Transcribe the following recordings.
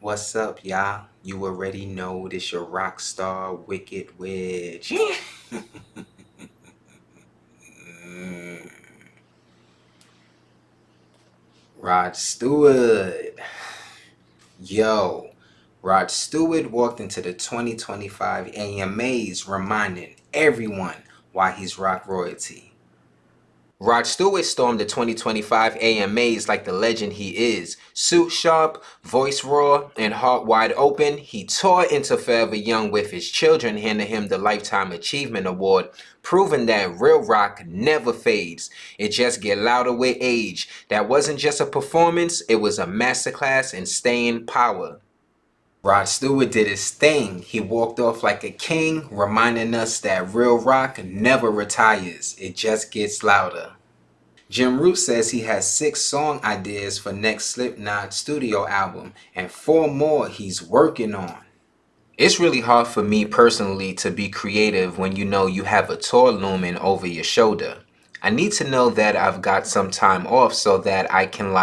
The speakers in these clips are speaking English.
What's up, y'all? You already know this your Rockstar Wicked Witch. Rod Stewart. Yo, Rod Stewart walked into the 2025 AMAs reminding everyone why he's rock royalty. Rod Stewart stormed the 2025 AMAs like the legend he is. Suit sharp, voice raw, and heart wide open, he tore into Forever Young with his children handing him the Lifetime Achievement Award, proving that real rock never fades. It just get louder with age. That wasn't just a performance, it was a masterclass in staying power. Rod Stewart did his thing. He walked off like a king, reminding us that real rock never retires. It just gets louder. Jim Root says he has 6 song ideas for next Slipknot studio album and 4 more he's working on. It's really hard for me personally to be creative when you know you have a tour looming over your shoulder. I need to know that I've got some time off so that I can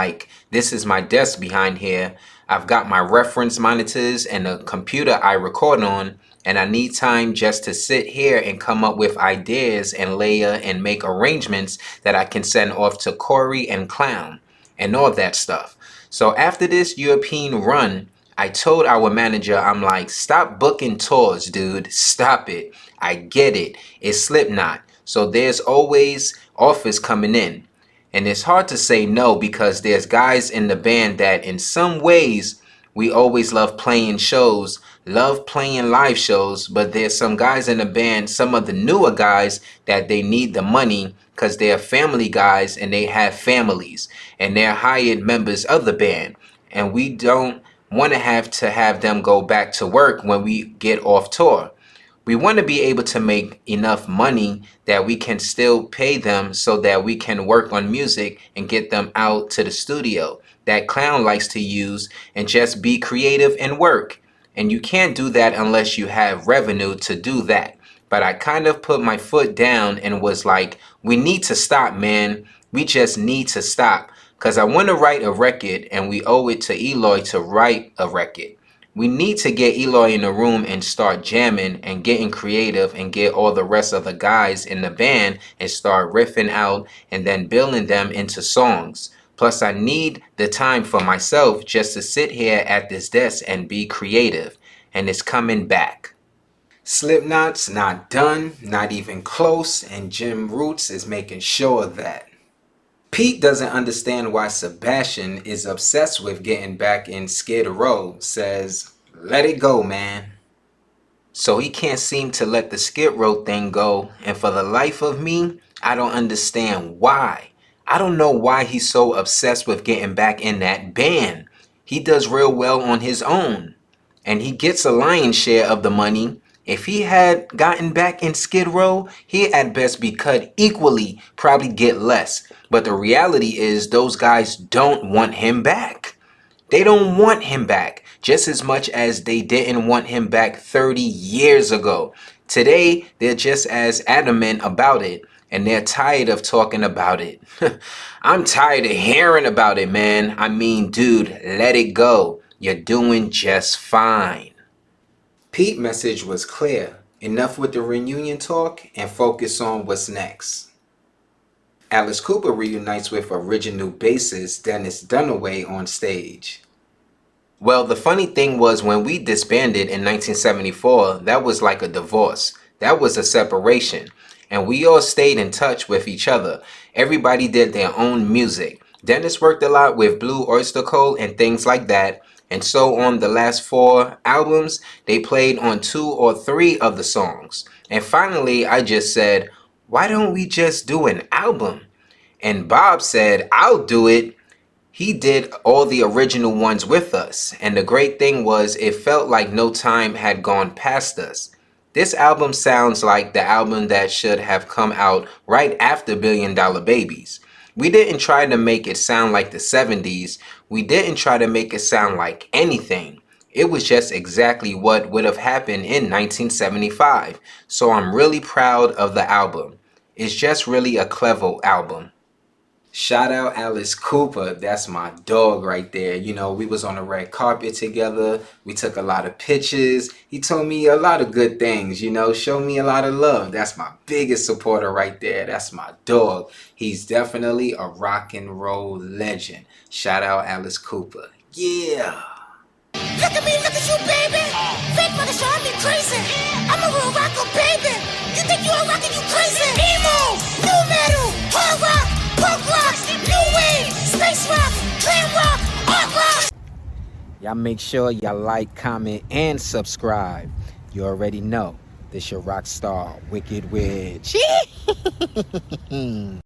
this is my desk behind here. I've got my reference monitors and a computer I record on, and I need time just to sit here and come up with ideas and layer and make arrangements that I can send off to Corey and Clown and all that stuff. So after this European run, I told our manager, I'm like, stop booking tours, dude. Stop it. I get it. It's Slipknot. So there's always offers coming in. And it's hard to say no because there's guys in the band that in some ways we always love playing live shows, but there's some guys in the band, some of the newer guys that they need the money because they're family guys and they have families and they're hired members of the band. And we don't want to have them go back to work when we get off tour. We want to be able to make enough money that we can still pay them so that we can work on music and get them out to the studio that Clown likes to use and just be creative and work. And you can't do that unless you have revenue to do that. But I kind of put my foot down and was like, we need to stop, man. We just need to stop. Because I want to write a record and we owe it to Eloy to write a record. We need to get Eloy in the room and start jamming and getting creative and get all the rest of the guys in the band and start riffing out and then building them into songs. Plus, I need the time for myself just to sit here at this desk and be creative. And it's coming back. Slipknot's not done, not even close, and Jim Roots is making sure of that. Pete doesn't understand why Sebastian is obsessed with getting back in Skid Row, says, let it go, man. So he can't seem to let the Skid Row thing go, and for the life of me, I don't understand why. I don't know why he's so obsessed with getting back in that band. He does real well on his own, and he gets a lion's share of the money. If he had gotten back in Skid Row, he'd at best be cut equally, probably get less. But the reality is those guys don't want him back. They don't want him back just as much as they didn't want him back 30 years ago. Today, they're just as adamant about it, and they're tired of talking about it. I'm tired of hearing about it, man. I mean, dude, let it go. You're doing just fine. Pete's message was clear. Enough with the reunion talk and focus on what's next. Alice Cooper reunites with original bassist Dennis Dunaway on stage. Well, the funny thing was when we disbanded in 1974, that was like a divorce. That was a separation. And we all stayed in touch with each other. Everybody did their own music. Dennis worked a lot with Blue Oyster Cult and things like that. And so on the last 4 albums, they played on 2 or 3 of the songs. And finally, I just said, why don't we just do an album? And Bob said, I'll do it. He did all the original ones with us. And the great thing was it felt like no time had gone past us. This album sounds like the album that should have come out right after Billion Dollar Babies. We didn't try to make it sound like the 70s. We didn't try to make it sound like anything. It was just exactly what would have happened in 1975. So I'm really proud of the album. It's just really a clever album. Shout out Alice Cooper. That's my dog right there. You know, we was on the red carpet together. We took a lot of pictures. He told me a lot of good things, you know, showed me a lot of love. That's my biggest supporter right there. That's my dog. He's definitely a rock and roll legend. Shout out Alice Cooper. Yeah. Look at me, look at you, baby. Fake mother showing me crazy. I'm a real rocker, baby. You think you're a rocker, you crazy. Emo, new metal, hard rock, punk rock, new wave, space rock, glam rock, art rock. Y'all make sure y'all like, comment, and subscribe. You already know this your Rockstar Wicked Witch.